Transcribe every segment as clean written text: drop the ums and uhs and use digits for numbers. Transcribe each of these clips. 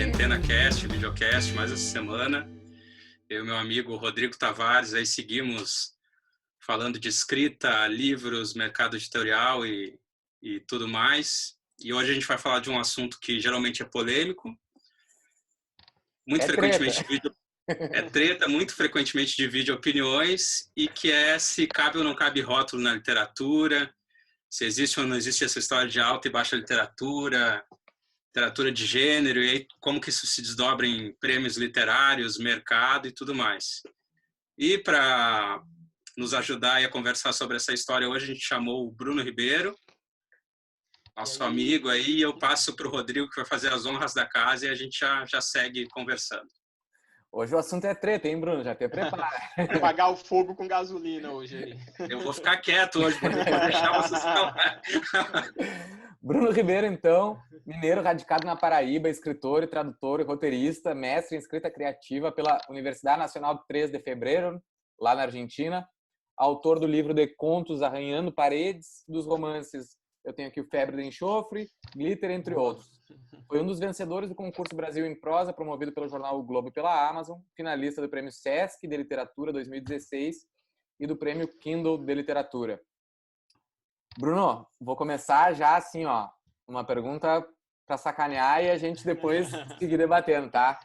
Quarentena Cast, videocast, mais essa semana. Eu e meu amigo Rodrigo Tavares aí seguimos falando de escrita, livros, mercado editorial e tudo mais. E hoje a gente vai falar de um assunto que geralmente é polêmico, muito frequentemente treta, muito frequentemente divide opiniões, e que é se cabe ou não cabe rótulo na literatura, se existe ou não existe essa história de alta e baixa literatura de gênero, e aí como que isso se desdobra em prêmios literários, mercado e tudo mais. E para nos ajudar a conversar sobre essa história, hoje a gente chamou o Bruno Ribeiro, nosso amigo aí, e eu passo para o Rodrigo, que vai fazer as honras da casa, e a gente já segue conversando. Hoje o assunto é treta, hein, Bruno? Já te prepara. Apagar o fogo com gasolina hoje aí. Eu vou ficar quieto hoje, porque eu vou deixar vocês falar. Bruno Ribeiro, então, mineiro radicado na Paraíba, escritor, tradutor e roteirista, mestre em escrita criativa pela Universidade Nacional de 3 de Fevereiro, lá na Argentina, autor do livro de contos Arranhando Paredes, dos romances Eu Tenho Aqui o Febre de Enxofre, Glitter, entre outros. Foi um dos vencedores do concurso Brasil em Prosa, promovido pelo jornal O Globo e pela Amazon, finalista do Prêmio Sesc de Literatura 2016 e do Prêmio Kindle de Literatura. Bruno, vou começar já assim, ó, uma pergunta para sacanear e a gente depois seguir debatendo, tá?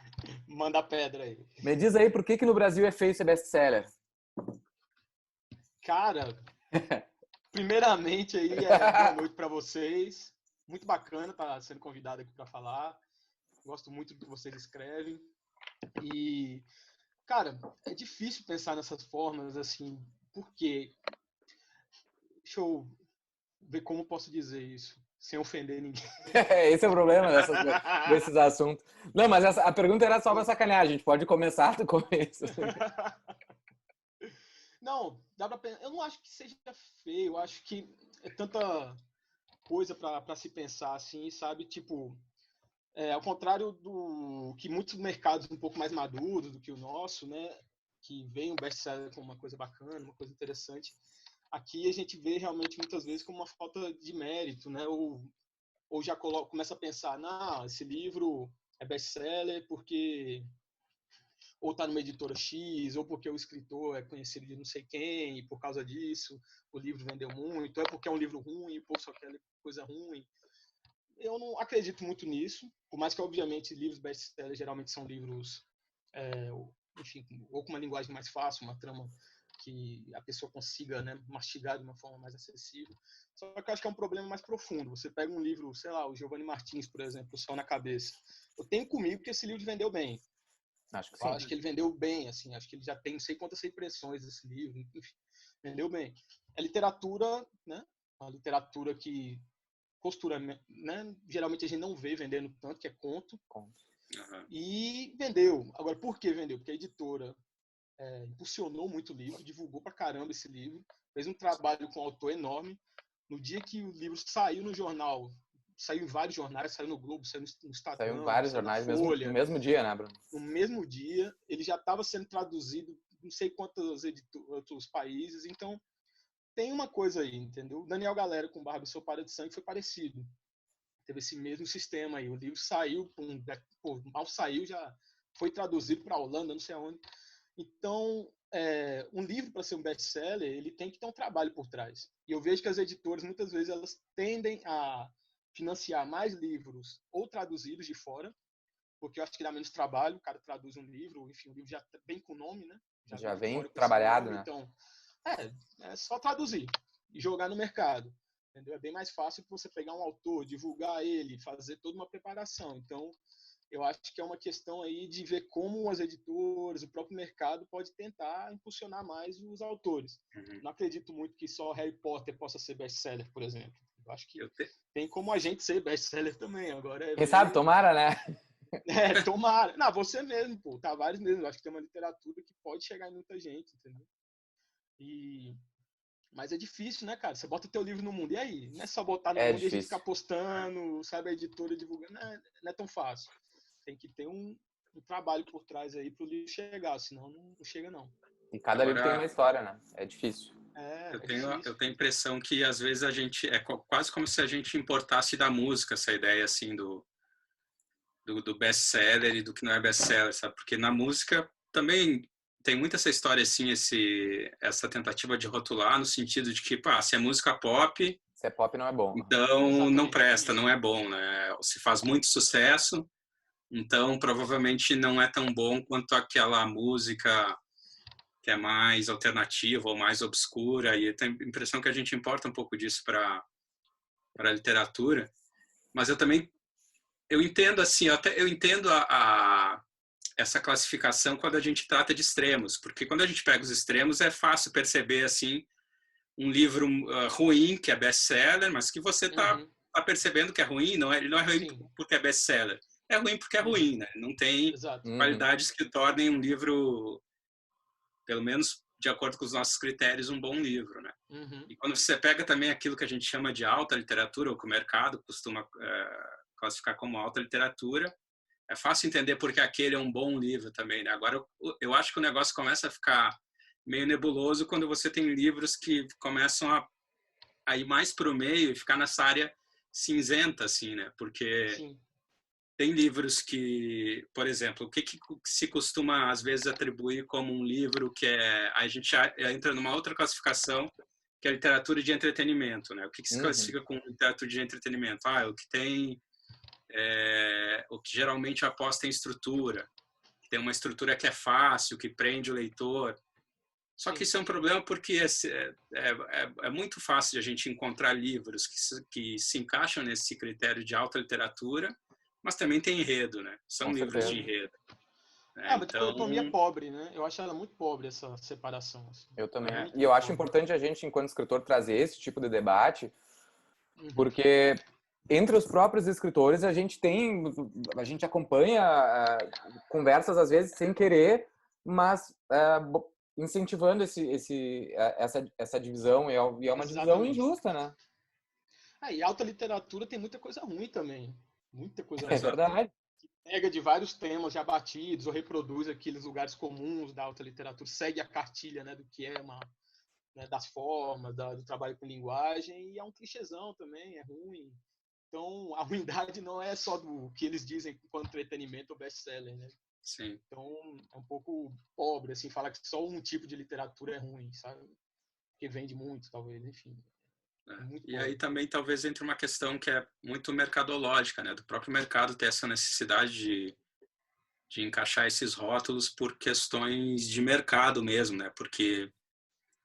Manda pedra aí. Me diz aí por que no Brasil é feio ser best-seller? Cara, primeiramente aí, boa noite para vocês. Muito bacana estar sendo convidado aqui para falar. Gosto muito do que vocês escrevem. E, cara, é difícil pensar nessas formas, assim, porque... Deixa eu ver como posso dizer isso, sem ofender ninguém. Esse é o problema desses assuntos. Não, mas a pergunta era só para sacanear. A gente pode começar do começo. Não, dá pra pensar. Eu não acho que seja feio. Eu acho que é tanta coisa para se pensar assim, sabe? Tipo, ao contrário do que muitos mercados um pouco mais maduros do que o nosso, né? Que vem o best-seller como uma coisa bacana, uma coisa interessante. Aqui a gente vê realmente muitas vezes como uma falta de mérito, né? Ou já começa a pensar, não, esse livro é best-seller porque ou está numa editora X, ou porque o escritor é conhecido de não sei quem, e por causa disso o livro vendeu muito, ou é porque é um livro ruim, o povo só quer coisa ruim. Eu não acredito muito nisso, por mais que, obviamente, livros best-seller geralmente são livros, enfim, ou com uma linguagem mais fácil, uma trama que a pessoa consiga, né, mastigar de uma forma mais acessível. Só que eu acho que é um problema mais profundo. Você pega um livro, sei lá, o Giovanni Martins, por exemplo, O Sol na Cabeça. Eu tenho comigo que esse livro vendeu bem. Acho que sim. Acho que ele vendeu bem, assim. Acho que ele já tem não sei quantas impressões desse livro. Enfim, vendeu bem. É literatura, né? Uma literatura que costura, né? Geralmente a gente não vê vendendo tanto, que é conto. Uhum. E vendeu. Agora, por que vendeu? Porque a editora impulsionou muito o livro, divulgou pra caramba esse livro, fez um trabalho com o autor enorme. No dia que o livro saiu no jornal, saiu em vários jornais, saiu no Globo, saiu no Estadão, saiu em vários jornais Folha, no mesmo dia, né, Bruno? No mesmo dia, ele já estava sendo traduzido em não sei quantos outros países, então tem uma coisa aí, entendeu? Daniel Galera com Barba e Sopada de Sangue foi parecido. Teve esse mesmo sistema aí. O livro saiu, mal saiu, já foi traduzido para a Holanda, não sei aonde. Então, um livro, para ser um best-seller, ele tem que ter um trabalho por trás. E eu vejo que as editoras, muitas vezes, elas tendem a financiar mais livros ou traduzidos de fora, porque eu acho que dá menos trabalho, o cara traduz um livro, enfim, o livro já vem com o nome, né? Já vem trabalhado, nome, né? Então, é só traduzir e jogar no mercado, entendeu? É bem mais fácil que você pegar um autor, divulgar ele, fazer toda uma preparação. Então, eu acho que é uma questão aí de ver como as editoras, o próprio mercado pode tentar impulsionar mais os autores. Uhum. Não acredito muito que só Harry Potter possa ser best-seller, por exemplo. Eu acho que tem como a gente ser best-seller também. Agora Quem sabe, tomara, né? Tomara. Não, você mesmo, pô. Tavares mesmo. Eu acho que tem uma literatura que pode chegar em muita gente, entendeu? Mas é difícil, né, cara? Você bota teu livro no mundo. E aí? Não é só botar no mundo difícil. E a gente ficar postando, sabe, a editora divulgando. Não é tão fácil. Tem que ter um trabalho por trás aí pro livro chegar, senão não chega, não. E cada livro tem uma história, né? É difícil. Eu tenho a impressão que, às vezes, a gente... É quase como se a gente importasse da música essa ideia, assim, do do best-seller e do que não é best-seller, sabe? Porque na música também tem muito essa história, assim, essa tentativa de rotular no sentido de que, pá, se é música pop, Se é pop, não é bom. então não Exatamente. presta, não é bom, né? Se faz muito sucesso, então provavelmente não é tão bom quanto aquela música que é mais alternativa ou mais obscura, e eu tenho a impressão que a gente importa um pouco disso para a literatura, mas eu entendo assim, eu entendo essa classificação quando a gente trata de extremos, porque quando a gente pega os extremos é fácil perceber assim um livro ruim que é best-seller, mas que você tá percebendo que é ruim, ele não é ruim Sim. porque é best-seller, é ruim porque é ruim, né? Não tem Exato. qualidades que tornem um livro, pelo menos de acordo com os nossos critérios, um bom livro, né? E quando você pega também aquilo que a gente chama de alta literatura, ou que o mercado costuma classificar como alta literatura, é fácil entender porque aquele é um bom livro também, né? Agora, eu acho que o negócio começa a ficar meio nebuloso quando você tem livros que começam a ir mais para o meio e ficar nessa área cinzenta, assim, né? Porque Sim. tem livros que, por exemplo, o que se costuma às vezes atribuir como um livro que é, a gente entra numa outra classificação, que é a literatura de entretenimento, né? O que se classifica como literatura de entretenimento? O que tem, o que geralmente aposta em estrutura, que tem uma estrutura que é fácil, que prende o leitor. Só que isso é um problema porque é muito fácil de a gente encontrar livros que se encaixam nesse critério de alta literatura, mas também tem enredo, né? São Com livros certeza. de enredo. Uma Então, dicotomia pobre, né? Eu acho ela muito pobre, essa separação. Assim. Eu também. Muito E eu acho pobre. importante a gente, enquanto escritor, trazer esse tipo de debate, porque entre os próprios escritores a gente acompanha conversas às vezes sem querer, mas incentivando essa divisão, e é uma divisão Exatamente. injusta, né? E alta literatura tem muita coisa ruim também. Muita coisa É ruim. verdade. Pega de vários temas já batidos ou reproduz aqueles lugares comuns da alta literatura, segue a cartilha, né, do que é das formas, do trabalho com linguagem, e é um clichêzão também, é ruim. Então, a ruindade não é só do que eles dizem enquanto entretenimento ou best-seller, né? sim. Então, é um pouco pobre, assim, falar que só um tipo de literatura é ruim, sabe? Porque vende muito, talvez, enfim. E aí também talvez entre uma questão que é muito mercadológica, né? Do próprio mercado ter essa necessidade de encaixar esses rótulos por questões de mercado mesmo, né? Porque,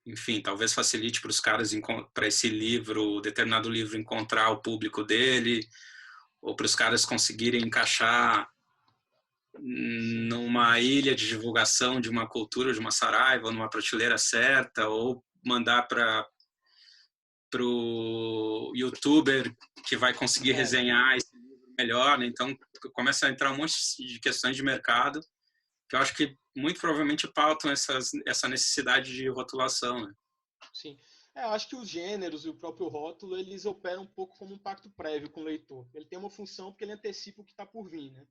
enfim, talvez facilite para os caras, para esse livro, determinado livro, encontrar o público dele, ou para os caras conseguirem encaixar numa ilha de divulgação de uma cultura, de uma saraiva, ou numa prateleira certa, ou mandar para o youtuber que vai conseguir resenhar esse livro melhor, né? Então começa a entrar um monte de questões de mercado que eu acho que muito provavelmente pautam essa necessidade de rotulação, né? Sim. Eu acho que os gêneros e o próprio rótulo, eles operam um pouco como um pacto prévio com o leitor. Ele tem uma função porque ele antecipa o que está por vir, né?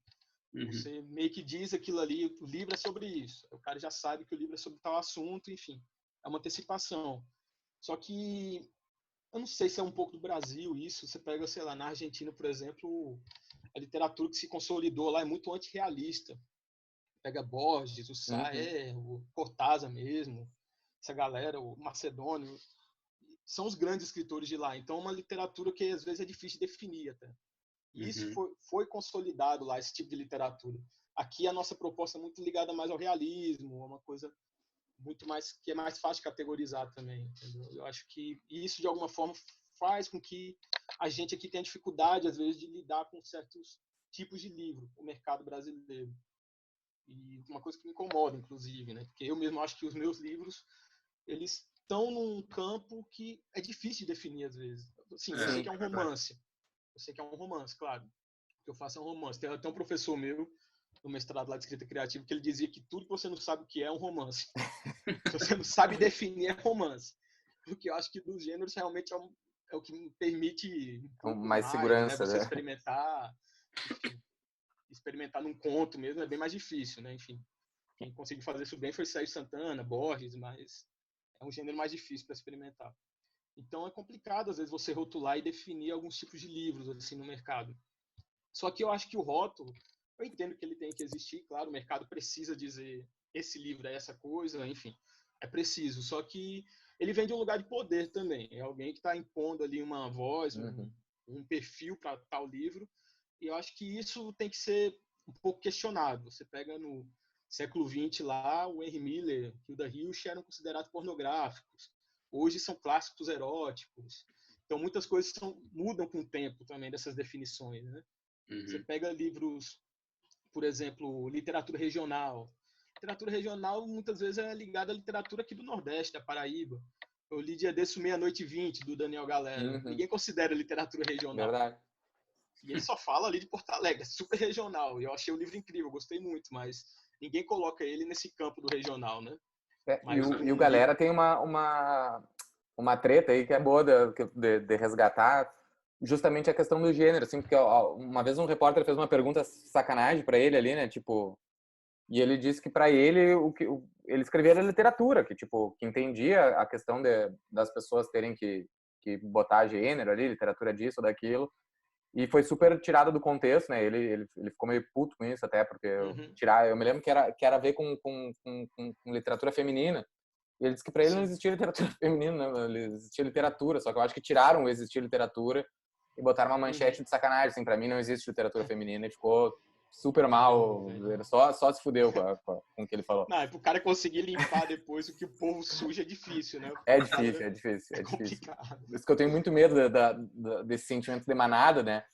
Você meio que diz aquilo ali, o livro é sobre isso. O cara já sabe que o livro é sobre tal assunto, enfim. É uma antecipação. Só que eu não sei se é um pouco do Brasil isso. Você pega, sei lá, na Argentina, por exemplo, a literatura que se consolidou lá é muito antirrealista. Pega Borges, o Saer, o Cortázar mesmo, essa galera, o Macedônio, são os grandes escritores de lá. Então, é uma literatura que às vezes é difícil de definir até. E isso foi consolidado lá, esse tipo de literatura. Aqui a nossa proposta é muito ligada mais ao realismo, uma coisa muito mais que é mais fácil de categorizar também. Entendeu? Eu acho que isso de alguma forma faz com que a gente aqui tenha dificuldade às vezes de lidar com certos tipos de livro, o mercado brasileiro. E uma coisa que me incomoda, inclusive, né? Porque eu mesmo acho que os meus livros eles estão num campo que é difícil de definir às vezes. Sim, eu sei que é um romance. Eu sei que é um romance, claro. O que eu faço é um romance. Tem até um professor meu no mestrado lá de escrita criativa que ele dizia que tudo que você não sabe o que é um romance. Se você não sabe definir, é romance. Porque eu acho que dos gêneros realmente é o que me permite um pouco mais segurança, né? Você né? experimentar, enfim, experimentar num conto mesmo é bem mais difícil, né? Enfim, quem conseguiu fazer isso bem foi Sérgio Santana, Borges, mas é um gênero mais difícil para experimentar. Então é complicado às vezes você rotular e definir alguns tipos de livros assim no mercado. Só que eu acho que o rótulo Eu entendo que ele tem que existir, claro, o mercado precisa dizer esse livro é essa coisa, enfim, é preciso. Só que ele vem de um lugar de poder também. É alguém que está impondo ali uma voz, um perfil para tal livro. E eu acho que isso tem que ser um pouco questionado. Você pega no século XX lá, o Henry Miller, Hilda Hilst eram considerados pornográficos. Hoje são clássicos eróticos. Então muitas coisas mudam com o tempo também dessas definições, né? Você pega livros, por exemplo, literatura regional. Literatura regional muitas vezes é ligada à literatura aqui do Nordeste, da Paraíba. Eu li dia desse Meia-Noite e 20, do Daniel Galera. Ninguém considera literatura regional. Verdade. E ele só fala ali de Porto Alegre, super regional. E eu achei o livro incrível, gostei muito, mas ninguém coloca ele nesse campo do regional, né? E o Galera tem uma treta aí que é boa de resgatar, justamente a questão do gênero, assim, porque uma vez um repórter fez uma pergunta sacanagem para ele ali, né, tipo, e ele disse que para ele ele escrevia era literatura, que tipo, que entendia a questão das pessoas terem que botar gênero ali, literatura disso ou daquilo, e foi super tirado do contexto, né, ele ficou meio puto com isso até, porque eu me lembro que era a ver com literatura feminina. E ele disse que para ele não existia literatura feminina, não, existia literatura, só que eu acho que tiraram o existir literatura e botaram uma manchete de sacanagem, assim, para mim não existe literatura feminina, e ficou super mal, ele só se fudeu com o que ele falou. Não, é pro cara conseguir limpar depois o que o povo suja é difícil, né? É difícil. Por isso que eu tenho muito medo desse sentimento de manada, né,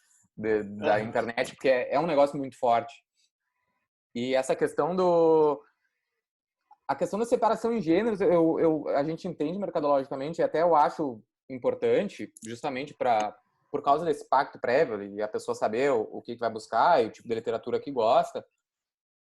da internet, porque é um negócio muito forte. E essa questão a questão da separação em gêneros, a gente entende mercadologicamente, e até eu acho importante, justamente por causa desse pacto prévio e a pessoa saber o que vai buscar e o tipo de literatura que gosta.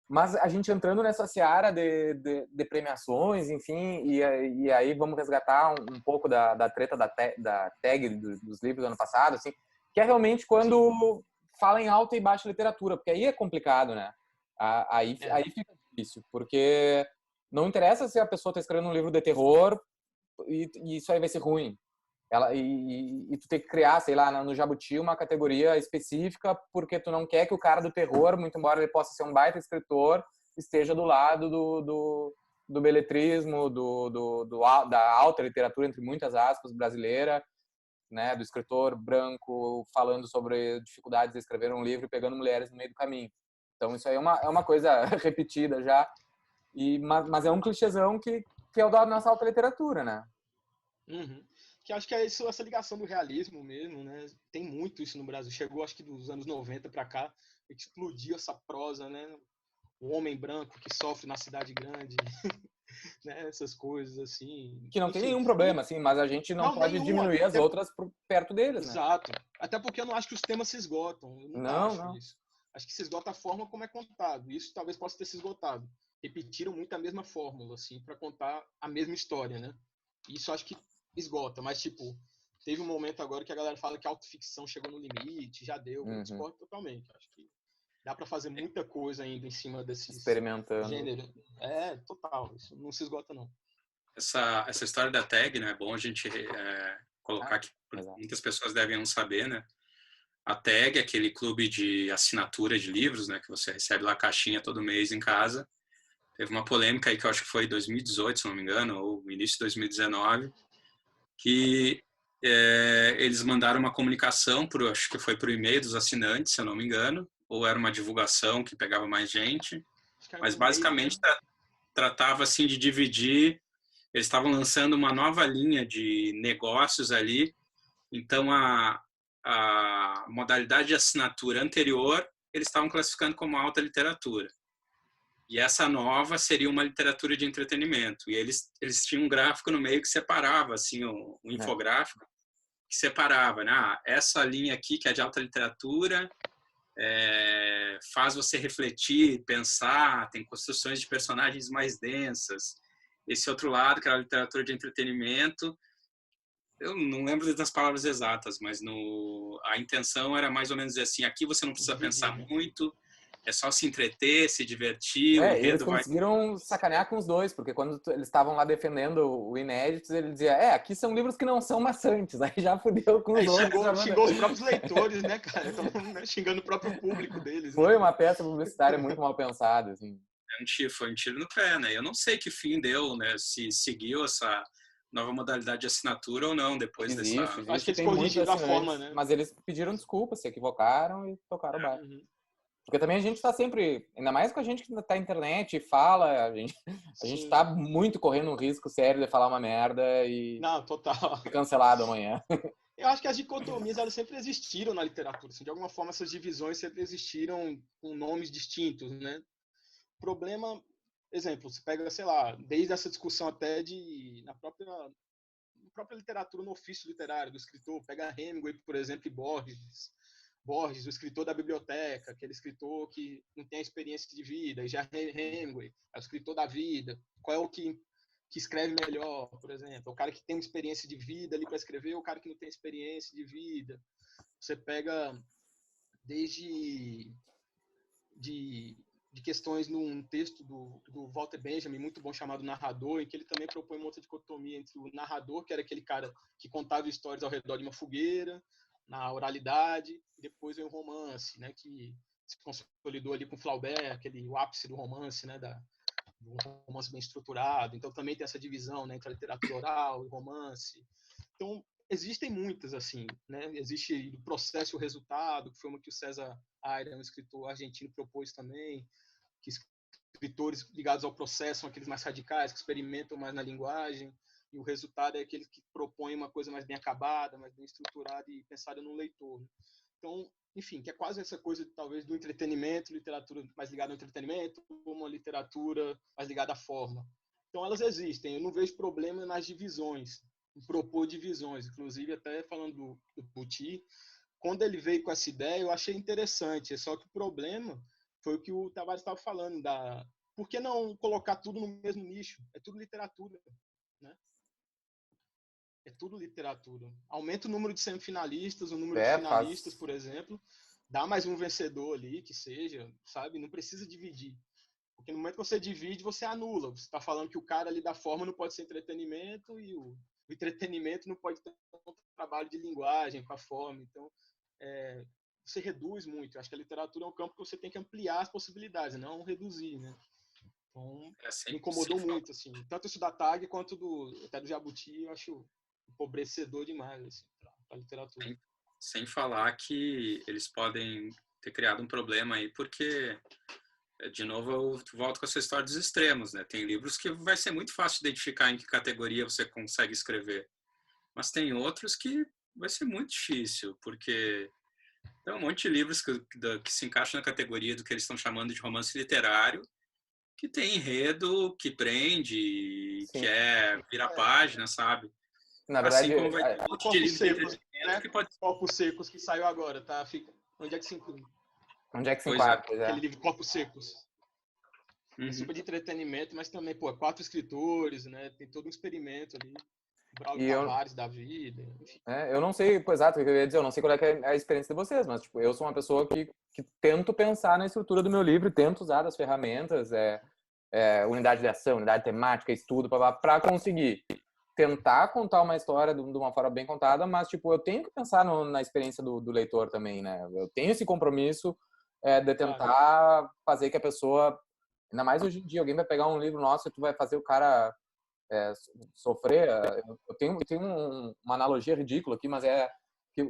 Mas a gente entrando nessa seara de premiações, enfim, e aí vamos resgatar um pouco da treta da tag dos livros do ano passado, assim, que é realmente quando fala em alta e baixa literatura, porque aí é complicado, né? Aí fica difícil, porque não interessa se a pessoa está escrevendo um livro de terror e isso aí vai ser ruim. E tu tem que criar, sei lá, no Jabuti uma categoria específica porque tu não quer que o cara do terror, muito embora ele possa ser um baita escritor, esteja do lado do beletrismo, da alta literatura, entre muitas aspas, brasileira, né, do escritor branco falando sobre dificuldades de escrever um livro e pegando mulheres no meio do caminho. Então isso aí é uma coisa repetida já. Mas é um clichêzão que é o da nossa alta literatura, né? Que acho que é isso, essa ligação do realismo mesmo, né? Tem muito isso no Brasil. Chegou, acho que dos anos 90 para cá, explodiu essa prosa, né? O homem branco que sofre na cidade grande, né? Essas coisas assim. Que não tem nenhum problema, assim, mas a gente não pode diminuir as outras perto deles, né? Exato. Até porque eu não acho que os temas se esgotam. Eu não acho isso. Acho que se esgota a forma como é contado. Isso talvez possa ter se esgotado. Repetiram muito a mesma fórmula, assim, para contar a mesma história, né? Isso acho que esgota, mas, tipo, teve um momento agora que a galera fala que a autoficção chegou no limite, já deu. Eu discordo totalmente. Acho que dá para fazer muita coisa ainda em cima desses experimentando gênero. Total. Isso não se esgota, não. Essa história da tag, né? É bom a gente colocar que muitas pessoas devem não saber, né? A tag é aquele clube de assinatura de livros, né? Que você recebe lá a caixinha todo mês em casa. Teve uma polêmica aí que eu acho que foi em 2018, se não me engano, ou início de 2019, que eles mandaram uma comunicação, acho que foi por e-mail dos assinantes, se eu não me engano, ou era uma divulgação que pegava mais gente, mas basicamente tratava assim de dividir. Eles estavam lançando uma nova linha de negócios ali, então a modalidade de assinatura anterior eles estavam classificando como alta literatura. E essa nova seria uma literatura de entretenimento. E eles tinham um gráfico no meio que separava, assim, um infográfico que separava, né? Essa linha aqui, que é de alta literatura, faz você refletir, pensar, tem construções de personagens mais densas. Esse outro lado, que era a literatura de entretenimento, eu não lembro das palavras exatas, mas a intenção era mais ou menos assim, aqui você não precisa pensar muito, é só se entreter, se divertir, o Eles enredo vai... conseguiram sacanear com os dois, porque quando eles estavam lá defendendo o Inéditos, ele dizia, aqui são livros que não são maçantes, aí já fudeu com os outros. Xingou os próprios leitores, né, cara? Estão xingando o próprio público deles. Foi né? uma peça publicitária muito mal pensada, assim. Foi um tiro no pé, né? Eu não sei que fim deu, né? Se seguiu essa nova modalidade de assinatura ou não, depois Existe. Acho que eles tem muitos corrigiram a assinantes, forma, né? mas eles pediram desculpa, se equivocaram e tocaram o barco. Uhum. Porque também a gente está sempre, ainda mais com a gente que está na internet e fala, a gente está muito correndo um risco sério de falar uma merda e Não, total. ser cancelado amanhã. Eu acho que as dicotomias elas sempre existiram na literatura. Assim, de alguma forma, essas divisões sempre existiram com nomes distintos, né? O problema, exemplo, você pega, sei lá, desde essa discussão até na própria literatura, no ofício literário do escritor, pega Hemingway, por exemplo, e Borges, o escritor da biblioteca, aquele escritor que não tem a experiência de vida, e já Hemingway, é o escritor da vida. Qual é o que escreve melhor, por exemplo? O cara que tem uma experiência de vida ali para escrever, ou o cara que não tem experiência de vida? Você pega desde de questões num texto do Walter Benjamin, muito bom, chamado Narrador, em que ele também propõe uma outra dicotomia entre o narrador, que era aquele cara que contava histórias ao redor de uma fogueira, na oralidade, e depois vem o romance, né, que se consolidou ali com Flaubert, o ápice do romance, né, um romance bem estruturado. Então também tem essa divisão, né, entre a literatura oral e o romance. Então existem muitas, assim, né? Existe o processo e o resultado, que foi uma que o César Aira, um escritor argentino, propôs também, que escritores ligados ao processo são aqueles mais radicais, que experimentam mais na linguagem, e o resultado é aquele que propõe uma coisa mais bem acabada, mais bem estruturada e pensada no leitor. Então, enfim, que é quase essa coisa, talvez, do entretenimento, literatura mais ligada ao entretenimento, ou uma literatura mais ligada à forma. Então, elas existem. Eu não vejo problema nas divisões, em propor divisões. Inclusive, até falando do Buti, quando ele veio com essa ideia, eu achei interessante. Só que o problema foi o que o Tavares estava falando. Por que não colocar tudo no mesmo nicho? É tudo literatura, né? É tudo literatura. Aumenta o número de semifinalistas, o número de finalistas, por exemplo. Dá mais um vencedor ali, que seja, sabe? Não precisa dividir. Porque no momento que você divide, você anula. Você está falando que o cara ali da forma não pode ser entretenimento e o entretenimento não pode ter um trabalho de linguagem com a forma. Então, você reduz muito. Eu acho que a literatura é um campo que você tem que ampliar as possibilidades, não reduzir, né? Então, me incomodou muito, assim. Tanto isso da TAG quanto até do Jabuti, eu acho empobrecedor demais, assim, para a literatura. Sem falar que eles podem ter criado um problema aí, porque, de novo, eu volto com essa história dos extremos, né? Tem livros que vai ser muito fácil de identificar em que categoria você consegue escrever, mas tem outros que vai ser muito difícil, porque tem um monte de livros que se encaixam na categoria do que eles estão chamando de romance literário, que tem enredo, que prende, que vira página, sabe? Na verdade, assim como vai ter um monte de livro de entretenimento, né? que pode... Corpos Secos, que saiu agora, tá? Onde é que se inclui? Onde é que se enquadra? Aquele livro Corpos Secos. É super de entretenimento, mas também, 4 escritores, né? Tem todo um experimento ali. Braulio Tavares da vida. Eu não sei, exato, o que eu ia dizer, eu não sei qual é a experiência de vocês, mas tipo, eu sou uma pessoa que tento pensar na estrutura do meu livro, tento usar as ferramentas, unidade de ação, unidade temática, estudo, para conseguir tentar contar uma história de uma forma bem contada, mas tipo, eu tenho que pensar na experiência do leitor também, né? Eu tenho esse compromisso de tentar fazer que a pessoa, ainda mais hoje em dia, alguém vai pegar um livro nosso e tu vai fazer o cara sofrer. Eu tenho uma analogia ridícula aqui, mas que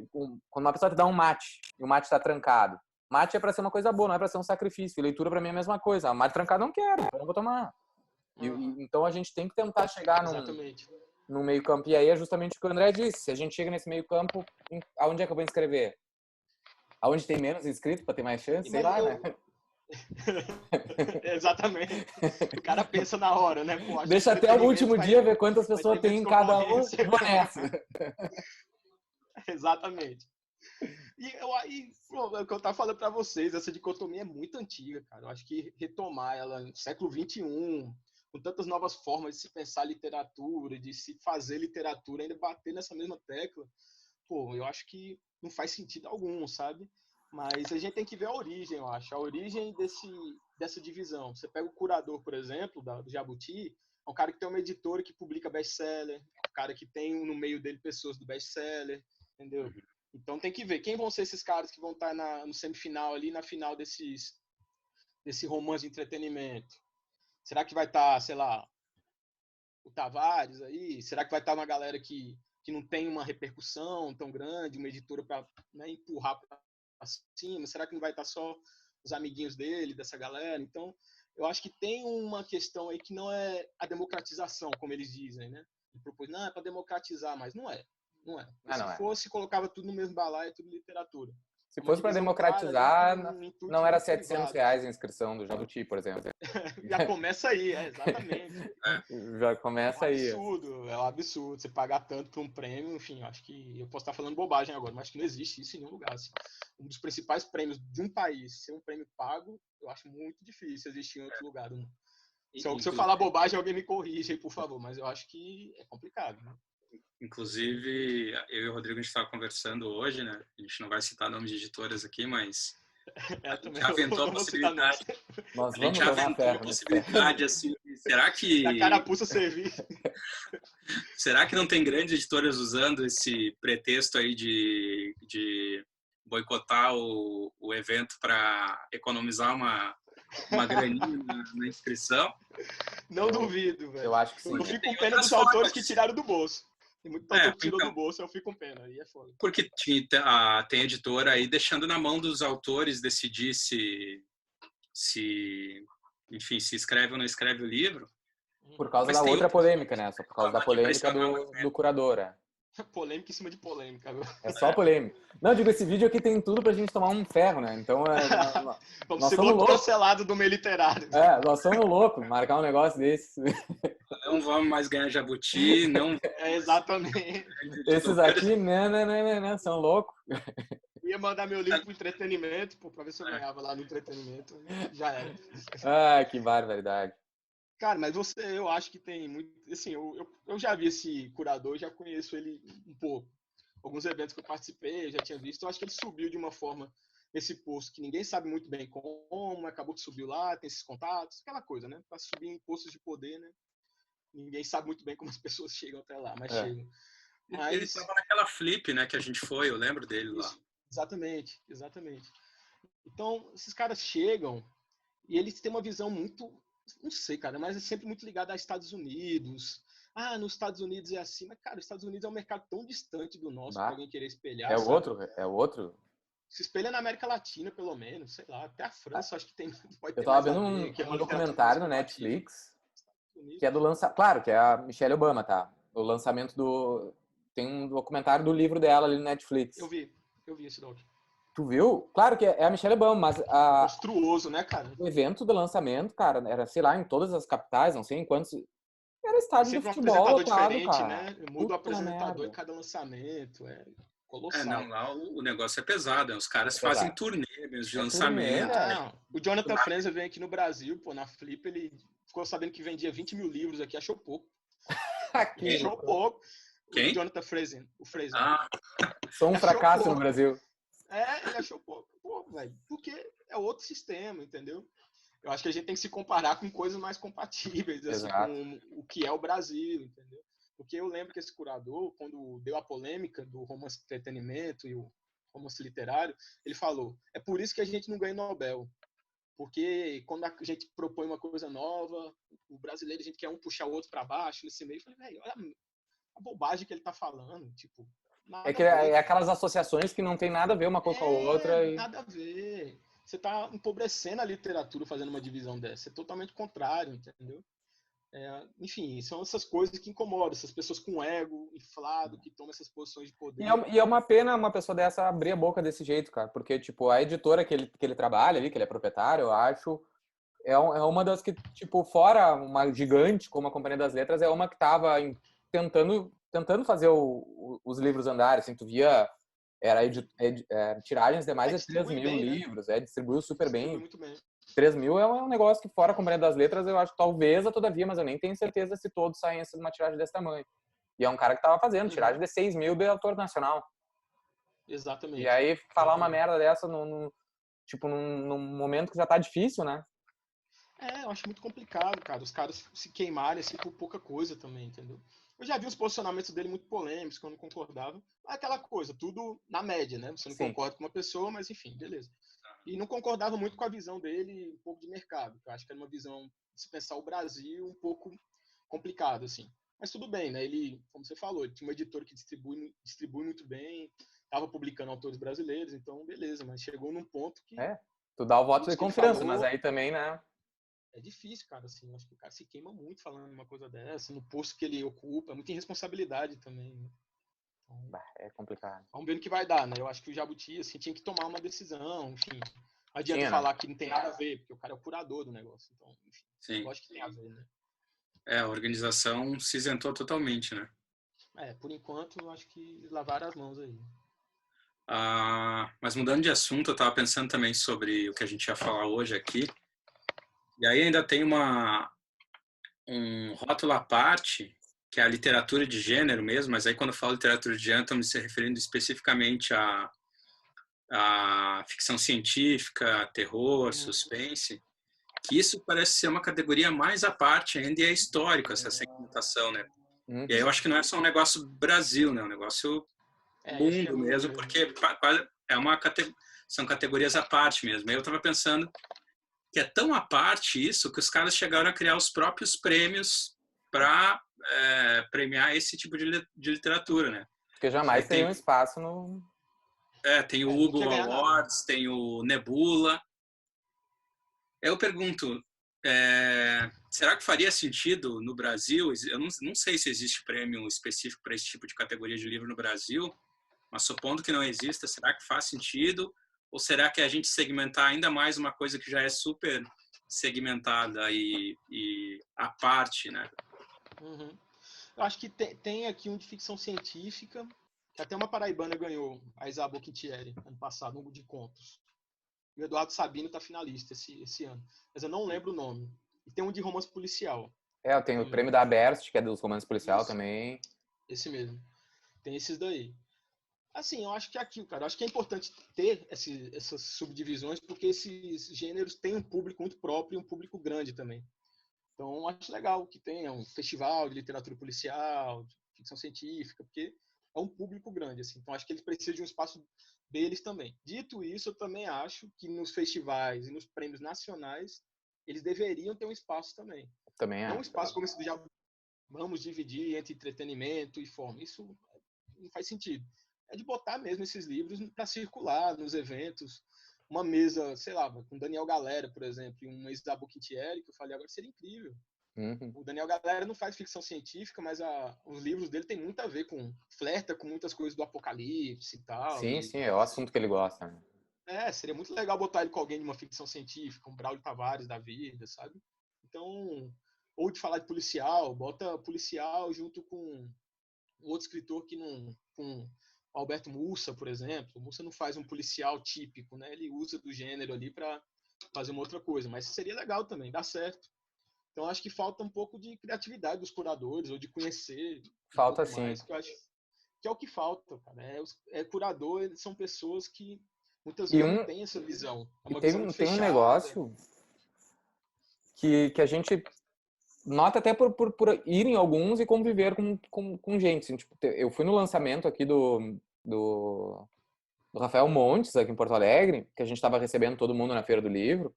quando uma pessoa te dá um mate e o mate está trancado, mate é para ser uma coisa boa, não é para ser um sacrifício. E leitura para mim é a mesma coisa. Mate trancado não quero, eu não vou tomar. Então a gente tem que tentar chegar num meio campo. E aí é justamente o que o André disse. Se a gente chega nesse meio campo, aonde é que eu vou inscrever? Aonde tem menos inscritos para ter mais chance? Sei lá, né? Exatamente. O cara pensa na hora, né? Pô, deixa até o último dia ver quantas pessoas tem em cada um. Vou nessa. Exatamente. O que eu tava falando para vocês, essa dicotomia é muito antiga, cara. Eu acho que retomar ela no século XXI, com tantas novas formas de se pensar literatura, de se fazer literatura, ainda bater nessa mesma tecla, eu acho que não faz sentido algum, sabe? Mas a gente tem que ver a origem, eu acho. A origem dessa divisão. Você pega o curador, por exemplo, do Jabuti, é um cara que tem uma editora que publica best-seller, um cara que tem no meio dele pessoas do best-seller, entendeu? Então tem que ver quem vão ser esses caras que vão estar no semifinal ali, na final desse romance de entretenimento. Será que vai estar, sei lá, o Tavares aí? Será que vai estar uma galera que não tem uma repercussão tão grande, uma editora para, né, empurrar para cima? Será que não vai estar só os amiguinhos dele, dessa galera? Então, eu acho que tem uma questão aí que não é a democratização, como eles dizem, né? Ele propôs, não, é para democratizar, mas não é. Não é. Se fosse, colocava tudo no mesmo balaio, tudo literatura. Se fosse para democratizar, não era R$700 a inscrição do Jabuti, por exemplo. Já começa aí, exatamente. Já começa aí. É um absurdo. Você pagar tanto por um prêmio, enfim, acho que eu posso estar falando bobagem agora, mas acho que não existe isso em nenhum lugar. Assim. Um dos principais prêmios de um país ser um prêmio pago, eu acho muito difícil existir em outro lugar do mundo. Se eu falar bobagem, alguém me corrige aí, por favor, mas eu acho que é complicado, né? Inclusive, eu e o Rodrigo, a gente estava conversando hoje, né? A gente não vai citar nomes de editoras aqui, mas a gente já aventou a possibilidade. Nós vamos tomar ferro, a possibilidade, assim, será que... A carapuça servir. Será que não tem grandes editoras usando esse pretexto aí de boicotar o evento para economizar uma graninha na inscrição? Não duvido, velho. Eu acho que sim. Eu fico com pena dos autores que tiraram do bolso. Tem muito autor que tirou do bolso, eu fico com pena. Aí é foda. Porque tem editora aí deixando na mão dos autores decidir enfim, se escreve ou não escreve o livro. Por causa da outra polêmica, né? Só por causa da polêmica do curador, Polêmica em cima de polêmica, viu? É só polêmica. Não, digo, esse vídeo aqui tem tudo pra gente tomar um ferro, né? Então, vamos ser louco cancelado do meio literário. Nós somos loucos, marcar um negócio desse. Não vamos mais ganhar Jabuti, não... exatamente. Esses aqui, né, são loucos. Eu ia mandar meu livro pro entretenimento, pra ver se eu ganhava lá no entretenimento. Já era. Que barbaridade. Cara, mas eu acho que tem muito... Assim, eu já vi esse curador, já conheço ele um pouco. Alguns eventos que eu participei, eu já tinha visto. Eu acho que ele subiu de uma forma, esse posto, que ninguém sabe muito bem como, acabou que subiu lá, tem esses contatos, aquela coisa, né? Para subir em postos de poder, né? Ninguém sabe muito bem como as pessoas chegam até lá, mas chegam. Mas... Ele estava naquela flip, né, que a gente foi, eu lembro dele lá. Exatamente. Então, esses caras chegam e eles têm uma visão muito... Não sei, cara, mas é sempre muito ligado aos Estados Unidos. Nos Estados Unidos é assim. Mas, cara, os Estados Unidos é um mercado tão distante do nosso para alguém querer espelhar. É o outro? Se espelha na América Latina, pelo menos. Sei lá, até a França, acho que tem... Eu tava vendo um documentário no Netflix que é do lançamento... Claro, que é a Michelle Obama, tá? O lançamento do... Tem um documentário do livro dela ali no Netflix. Eu vi esse doc. Tu viu? Claro que é a Michelle Obama, mas... Monstruoso, né, cara? O evento do lançamento, cara, era, sei lá, em todas as capitais, não sei em quantos... Era estádio de futebol um apresentador lotado, diferente, cara. Né? Muda o apresentador em cada lançamento. É colossal. Lá o negócio é pesado. Os caras fazem turnê mesmo de lançamento. O Jonathan Franzen veio aqui no Brasil, pô, na Flip, ele ficou sabendo que vendia 20 mil livros aqui, achou pouco. Achou pouco. Quem? O Jonathan Franzen, o Fraser. Sou um fracasso no Brasil. Ele achou pouco, velho. Porque é outro sistema, entendeu? Eu acho que a gente tem que se comparar com coisas mais compatíveis, assim, com o que é o Brasil, entendeu? Porque eu lembro que esse curador, quando deu a polêmica do romance de entretenimento e o romance literário, ele falou, é por isso que a gente não ganha Nobel. Porque quando a gente propõe uma coisa nova, o brasileiro, a gente quer um puxar o outro para baixo, nesse meio. Eu falei, velho, olha a bobagem que ele tá falando, tipo... É aquelas associações que não tem nada a ver uma coisa com a outra. Nada a ver. Você tá empobrecendo a literatura fazendo uma divisão dessa. É totalmente contrário, entendeu? Enfim, são essas coisas que incomodam. Essas pessoas com ego inflado, que tomam essas posições de poder. E é uma pena uma pessoa dessa abrir a boca desse jeito, cara. Porque, tipo, a editora que ele trabalha ali, que ele é proprietário, eu acho... É uma das que, tipo, fora uma gigante como a Companhia das Letras, é uma que tava tentando fazer os livros andarem, assim, tu via tiragens de mais de 3 mil livros, distribuiu super bem. Muito bem. 3 mil é um negócio que fora a Companhia das Letras, eu acho que talvez todavia, mas eu nem tenho certeza se todos saem de uma tiragem desse tamanho. E é um cara que tava fazendo tiragem de 6 mil de autor nacional. Exatamente. E aí falar uma merda dessa tipo, num momento que já tá difícil, né? Eu acho muito complicado, cara, os caras se queimarem assim por pouca coisa também, entendeu? Eu já vi os posicionamentos dele muito polêmicos, que eu não concordava. Aquela coisa, tudo na média, né? Você não Sim. concorda com uma pessoa, mas enfim, beleza. E não concordava muito com a visão dele, um pouco de mercado. Eu acho que era uma visão, se pensar o Brasil, um pouco complicado, assim. Mas tudo bem, né? Ele, como você falou, ele tinha uma editora que distribui muito bem, estava publicando autores brasileiros, então beleza, mas chegou num ponto que Tu dá o voto isso de que ele confiança, mas falou aí também, né? é difícil, cara, assim, eu acho que o cara se queima muito falando uma coisa dessa, no posto que ele ocupa, é muita irresponsabilidade também, né? Então, Bah, é complicado. vamos ver no que vai dar, né? Eu acho que o Jabuti, assim, tinha que tomar uma decisão, enfim. Não adianta Tinha, né? falar que não tem nada a ver, porque o cara é o curador do negócio, então, enfim, Sim. lógico que tem a ver, né? A organização se isentou totalmente, né? Por enquanto, eu acho que lavaram as mãos aí. Mas mudando de assunto, eu estava pensando também sobre o que a gente ia falar hoje aqui. E aí ainda tem um rótulo à parte, que é a literatura de gênero mesmo, mas aí quando eu falo literatura de gênero, estou me referindo especificamente a ficção científica, terror, suspense, que isso parece ser uma categoria mais à parte ainda e é histórico essa segmentação, né? E aí eu acho que não é só um negócio Brasil, né? É um negócio Acho que é mundo mundo mesmo, porque são categorias à parte mesmo. Aí eu estava pensando que é tão à parte isso que os caras chegaram a criar os próprios prêmios para premiar esse tipo de literatura, né? Porque jamais teria um espaço Tem o não Hugo tinha ganhar nada. Awards, tem o Nebula. Eu pergunto, será que faria sentido no Brasil? Eu não sei se existe prêmio específico para esse tipo de categoria de livro no Brasil, mas supondo que não exista, será que faz sentido? Ou será que a gente segmentar ainda mais uma coisa que já é super segmentada e à parte, né? Uhum. Eu acho que tem aqui um de ficção científica, que até uma paraibana ganhou, a Isabel Quintieri, ano passado, um de contos. E o Eduardo Sabino tá finalista esse ano. Mas eu não lembro o nome. E tem um de romance policial. eu tenho o Também. prêmio da Aberst, que é dos romances policial Isso. também. Esse mesmo. Tem esses daí. Assim, eu acho que é aquilo, cara. Eu acho que é importante ter essas subdivisões, porque esses gêneros têm um público muito próprio e um público grande também. Então, eu acho legal que tenha um festival de literatura policial, de ficção científica, porque é um público grande, assim. Então, acho que eles precisam de um espaço deles também. Dito isso, eu também acho que nos festivais e nos prêmios nacionais, eles deveriam ter um espaço também. Também Não um acho. espaço como esse do já vamos dividir entre entretenimento e forma. Isso não faz sentido. É de botar mesmo esses livros para circular nos eventos. Uma mesa, sei lá, com Daniel Galera, por exemplo, e uma Isabel Quintieri, que eu falei agora, seria incrível. Uhum. O Daniel Galera não faz ficção científica, mas os livros dele tem muito a ver flerta com muitas coisas do apocalipse e tal. Sim, sim, é o assunto que ele gosta, né? Seria muito legal botar ele com alguém de uma ficção científica, um Braulio Tavares da vida, sabe? Então, ou de falar de policial, bota policial junto com um outro escritor que não. Com Alberto Mussa, por exemplo. O Mussa não faz um policial típico, né? Ele usa do gênero ali para fazer uma outra coisa. Mas seria legal também, dá certo. Então acho que falta um pouco de criatividade dos curadores, ou de conhecer Falta um pouco sim. mais, que eu acho que é o que falta, cara. Curador, são pessoas que muitas vezes não têm essa visão. É uma visão muito Tem um fechada. negócio que a gente nota até por ir em alguns e conviver com gente. Assim, tipo, eu fui no lançamento aqui do Rafael Montes, aqui em Porto Alegre, que a gente estava recebendo todo mundo na Feira do Livro.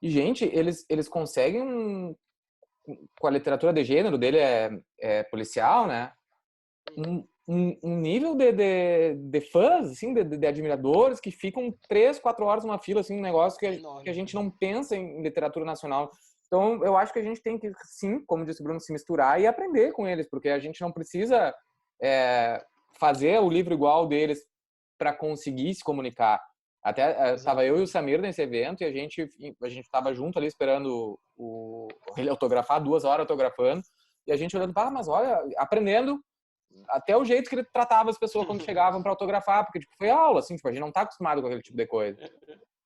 E, gente, eles conseguem, com a literatura de gênero dele é policial, né? Um nível de fãs, assim, de admiradores que ficam 3, 4 horas numa fila, assim, um negócio que a gente não pensa em literatura nacional. Então, eu acho que a gente tem que, sim, como disse o Bruno, se misturar e aprender com eles, porque a gente não precisa fazer o livro igual deles para conseguir se comunicar. Até estava eu e o Samir nesse evento e a gente estava junto ali esperando ele autografar, 2 horas autografando, e a gente olhando, mas olha, aprendendo até o jeito que ele tratava as pessoas quando chegavam para autografar, porque tipo, foi aula, assim, tipo, a gente não tá acostumado com aquele tipo de coisa.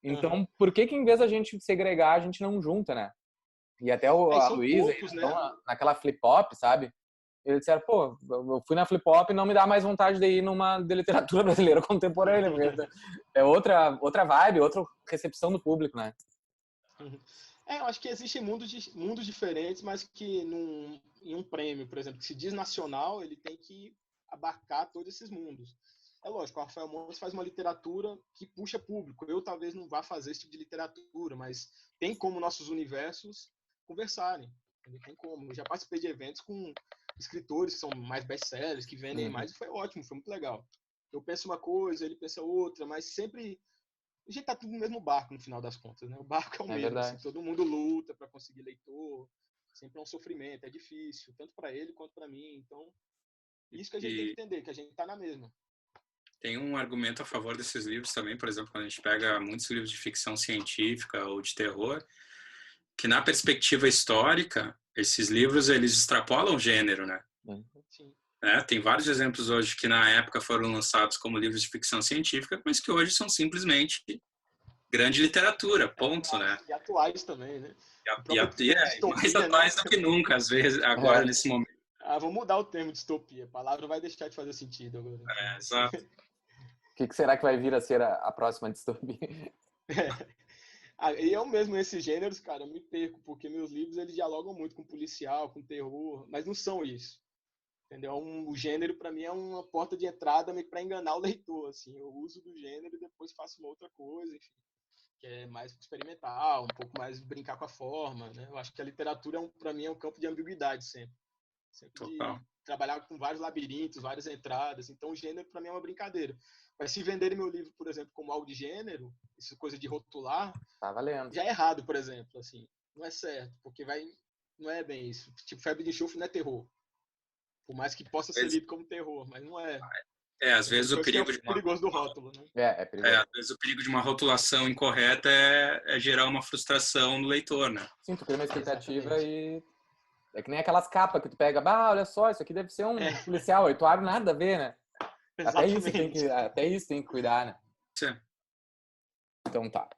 Então, por que em vez da gente segregar, a gente não junta, né? E até a Luísa, poucos, então, naquela flip-hop, sabe? eles disseram, pô, eu fui na Flip Hop e não me dá mais vontade de ir numa de literatura brasileira contemporânea, porque é outra vibe, outra recepção do público, né? Eu acho que existem mundos diferentes, mas que em um prêmio, por exemplo, que se diz nacional, ele tem que abarcar todos esses mundos. É lógico, o Rafael Montes faz uma literatura que puxa público. Eu talvez não vá fazer esse tipo de literatura, mas tem como nossos universos conversarem. Tem como. Eu já participei de eventos com escritores que são mais best-sellers, que vendem mais, e foi ótimo, foi muito legal. Eu penso uma coisa, ele pensa outra, mas sempre a gente tá tudo no mesmo barco no final das contas, né? O barco é o mesmo, assim, todo mundo luta para conseguir leitor, sempre é um sofrimento, é difícil, tanto para ele quanto para mim. Então, isso que a gente tem que entender, que a gente tá na mesma. Tem um argumento a favor desses livros também, por exemplo, quando a gente pega muitos livros de ficção científica ou de terror, que na perspectiva histórica, esses livros eles extrapolam o gênero, né? Sim. Tem vários exemplos hoje que na época foram lançados como livros de ficção científica, mas que hoje são simplesmente grande literatura, ponto, né? E atuais também, né? E mais atuais, né? Do que nunca, às vezes, agora, nesse momento. Vou mudar o termo distopia. A palavra vai deixar de fazer sentido agora. Exato. O que será que vai vir a ser a próxima distopia? E eu mesmo, nesses gêneros, cara, eu me perco, porque meus livros, eles dialogam muito com policial, com terror, mas não são isso. Entendeu? O gênero, para mim, é uma porta de entrada para enganar o leitor, assim. Eu uso do gênero e depois faço uma outra coisa, enfim, que é mais experimental, um pouco mais brincar com a forma, né? Eu acho que a literatura, para mim, é um campo de ambiguidade sempre. Total. De trabalhar com vários labirintos, várias entradas. Então, o gênero, para mim, é uma brincadeira. Mas se venderem meu livro, por exemplo, como algo de gênero, essa coisa de rotular, tá valendo. Já é errado, por exemplo. Assim, não é certo, porque não é bem isso. Tipo, Febre de Enxofre não é terror. Por mais que possa ser lido como terror, mas não é. Às vezes o perigo de perigoso do rótulo, né? É perigoso. Às vezes o perigo de uma rotulação incorreta é gerar uma frustração no leitor, né? Sim, tu cria uma expectativa e é que nem aquelas capas que tu pega, olha só, isso aqui deve ser um policial, aí tu abre nada a ver, né? Até isso tem que cuidar, né? Sim. Então tá.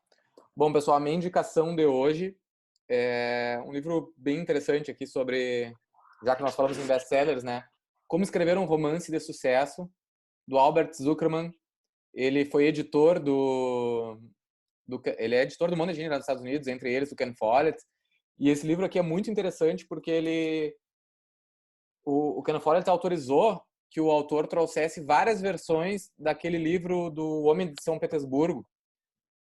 Bom, pessoal, a minha indicação de hoje é um livro bem interessante aqui sobre, já que nós falamos em best-sellers, né? Como escrever um romance de sucesso, do Albert Zuckerman. Ele foi editor ele é editor do Monte Gênero nos Estados Unidos, entre eles o Ken Follett. E esse livro aqui é muito interessante porque o Ken Follett autorizou que o autor trouxesse várias versões daquele livro do Homem de São Petersburgo.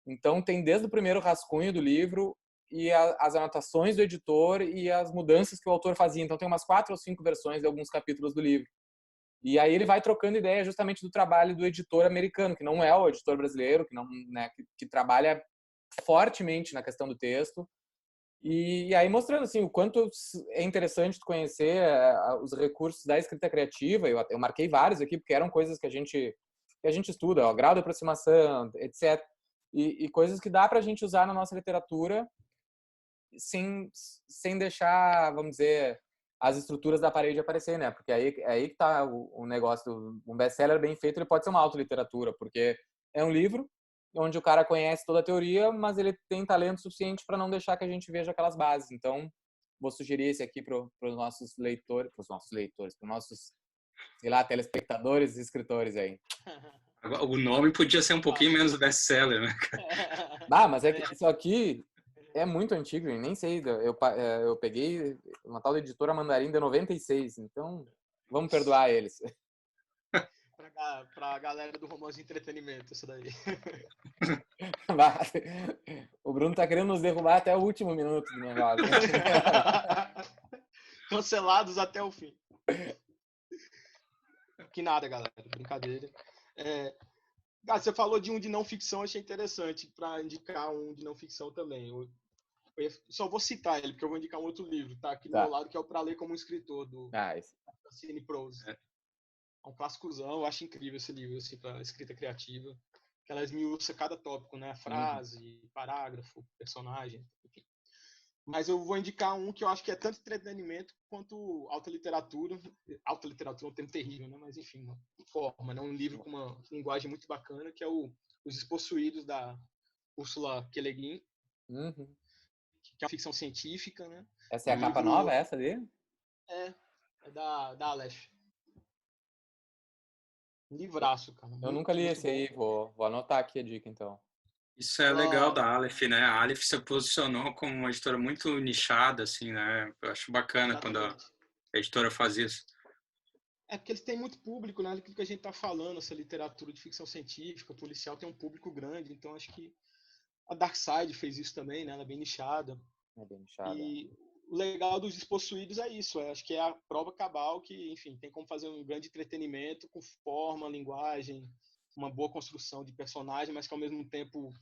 Então tem desde o primeiro rascunho do livro e as anotações do editor e as mudanças que o autor fazia. Então tem umas 4 ou 5 versões de alguns capítulos do livro. E aí ele vai trocando ideia justamente do trabalho do editor americano, que não é o editor brasileiro, que não, né, que trabalha fortemente na questão do texto. E aí mostrando assim o quanto é interessante conhecer os recursos da escrita criativa. Eu marquei vários aqui porque eram coisas que a gente estuda, grau de aproximação, etc. E coisas que dá para a gente usar na nossa literatura sem deixar, vamos dizer, as estruturas da parede aparecer, né? Porque aí que tá o negócio. Um best-seller bem feito, ele pode ser uma autoliteratura, porque é um livro onde o cara conhece toda a teoria, mas ele tem talento suficiente para não deixar que a gente veja aquelas bases. Então, vou sugerir esse aqui para os nossos leitores, para os nossos, sei lá, telespectadores e escritores aí. O nome podia ser um pouquinho menos best-seller, né? Mas é que isso aqui é muito antigo, nem sei. Eu peguei uma tal de editora Mandarim de 96, então vamos perdoar eles. Pra galera do romance de entretenimento, isso daí. O Bruno tá querendo nos derrubar até o último minuto do negócio. Cancelados até o fim. Que nada, galera. Brincadeira. Você falou de um de não ficção, achei interessante para indicar um de não ficção também. Eu só vou citar ele, porque eu vou indicar um outro livro, tá? Aqui do meu lado, que é o Pra Ler como Escritor, do Cine Prose. É um clássicozão, eu acho incrível esse livro, assim, para escrita criativa. Que ela esmiuça cada tópico, né? Frase, parágrafo, personagem, enfim. Mas eu vou indicar um que eu acho que é tanto entretenimento quanto alta literatura. Alta literatura é um termo terrível, né? Mas enfim, uma forma, né? Um livro com uma linguagem muito bacana, que é Os Despossuídos, da Ursula K. Le Guin. Que é uma ficção científica, né? Essa é a capa nova, essa dele? É da Aleph. Livraço, cara. Eu nunca li esse aí, vou anotar aqui a dica, então. Isso é legal da Aleph, né? A Aleph se posicionou como uma editora muito nichada, assim, né? Eu acho bacana quando a editora faz isso. É porque eles têm muito público, né? Aquilo que a gente tá falando, essa literatura de ficção científica, policial, tem um público grande. Então, acho que a Darkside fez isso também, né? Ela é bem nichada. É bem nichada. E o legal dos Despossuídos é isso. Acho que é a prova cabal que, enfim, tem como fazer um grande entretenimento com forma, linguagem, uma boa construção de personagem, mas que ao mesmo tempo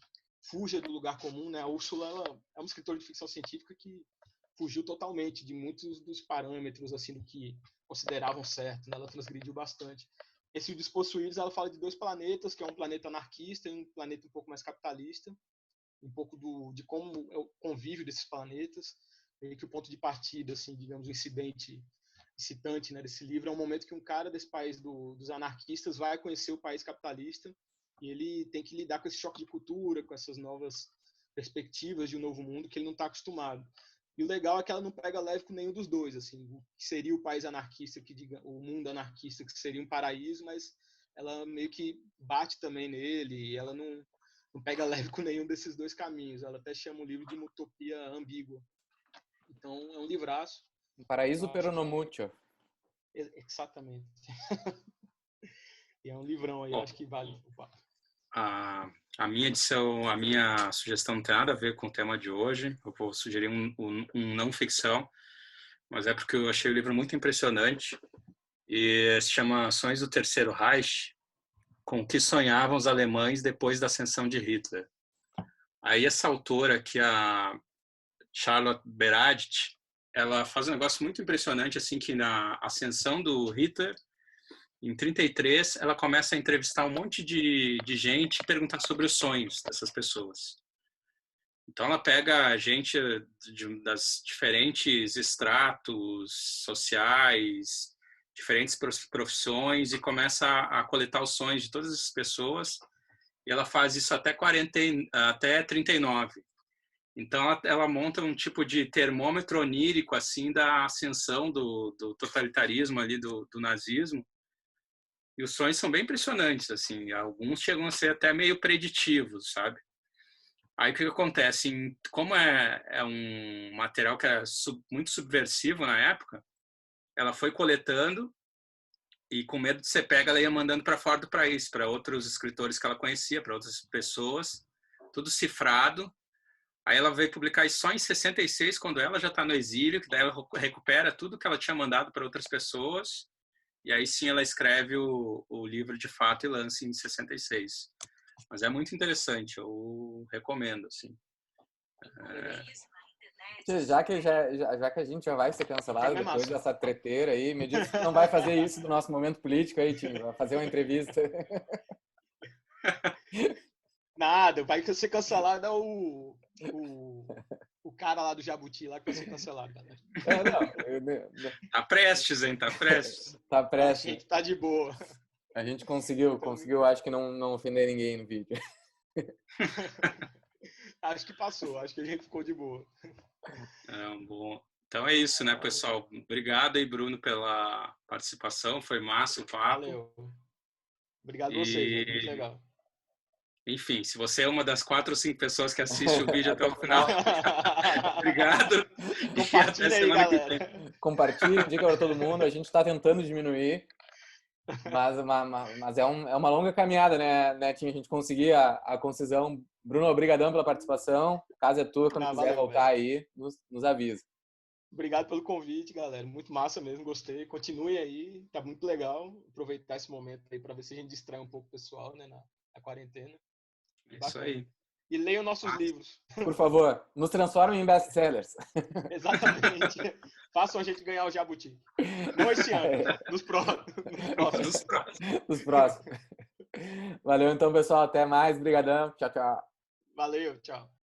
fuja do lugar comum, né? A Úrsula, ela é uma escritora de ficção científica que fugiu totalmente de muitos dos parâmetros assim do que consideravam certo, né? Ela transgrediu bastante. Esse Despossuídos, ela fala de 2 planetas, que é um planeta anarquista e um planeta um pouco mais capitalista, um pouco de como é o convívio desses planetas, e que o ponto de partida, assim, digamos, o incidente excitante, né, desse livro é um momento que um cara desse país dos anarquistas vai conhecer o país capitalista e ele tem que lidar com esse choque de cultura, com essas novas perspectivas de um novo mundo que ele não está acostumado. E o legal é que ela não pega leve com nenhum dos dois, assim, o que seria o país anarquista, o mundo anarquista, que seria um paraíso, mas ela meio que bate também nele, e ela não pega leve com nenhum desses dois caminhos. Ela até chama o livro de uma utopia ambígua. Então, é um livraço. Um paraíso pero no mucho. Exatamente. E é um livrão aí, Bom, acho que vale o papo. A minha edição, a minha sugestão não tem nada a ver com o tema de hoje. Eu vou sugerir um não ficção, mas é porque eu achei o livro muito impressionante e se chama Sonhos do Terceiro Reich, com o que sonhavam os alemães depois da ascensão de Hitler. Aí essa autora, que é a Charlotte Beradt, ela faz um negócio muito impressionante, assim, que na ascensão do Hitler, em 33, ela começa a entrevistar um monte de gente e perguntar sobre os sonhos dessas pessoas. Então ela pega gente das diferentes estratos sociais, diferentes profissões e começa a coletar os sonhos de todas essas pessoas. E ela faz isso até 39. Então ela monta um tipo de termômetro onírico assim da ascensão do totalitarismo ali do nazismo. E os sonhos são bem impressionantes, assim. Alguns chegam a ser até meio preditivos, sabe? Aí o que acontece? Como é um material que é muito subversivo na época, ela foi coletando e com medo de ser pega, ela ia mandando para fora do país, para outros escritores que ela conhecia, para outras pessoas, tudo cifrado. Aí ela veio publicar isso só em 66, quando ela já está no exílio, que daí ela recupera tudo que ela tinha mandado para outras pessoas. E aí sim ela escreve o livro de fato e lança em 66. Mas é muito interessante, eu recomendo, assim. Já que a gente já vai ser cancelado depois dessa treteira aí, me diz que não vai fazer isso do nosso momento político aí, Tim, vai fazer uma entrevista. Nada, vai ser cancelado é o cara lá do Jabuti lá que vai ser cancelado, galera. Não. Tá prestes, hein? Tá prestes. Tá prestes. A gente tá de boa. A gente conseguiu, acho que não ofender ninguém no vídeo. Acho que passou, acho que a gente ficou de boa. Bom. Então é isso, né, pessoal? Obrigado aí, Bruno, pela participação. Foi massa o papo. Valeu. Obrigado a vocês, muito legal. Enfim, se você é uma das 4 ou 5 pessoas que assiste o vídeo até o final, obrigado. Compartilha aí, galera. Compartilha, indica para todo mundo. A gente está tentando diminuir, mas é uma longa caminhada, né, Tim? A gente conseguir a concisão. Bruno, obrigadão pela participação. A casa é tua, quando quiser voltar aí, nos avisa. Obrigado pelo convite, galera. Muito massa mesmo, gostei. Continue aí, tá muito legal. Aproveitar esse momento aí para ver se a gente distrai um pouco o pessoal, né, na quarentena. É isso aí. E leiam nossos livros. Por favor, nos transformem em best-sellers. Exatamente. Façam a gente ganhar o Jabuti. Não esse ano, nos próximos. Nos próximos. Valeu então, pessoal. Até mais. Obrigadão. Tchau, tchau. Valeu, tchau.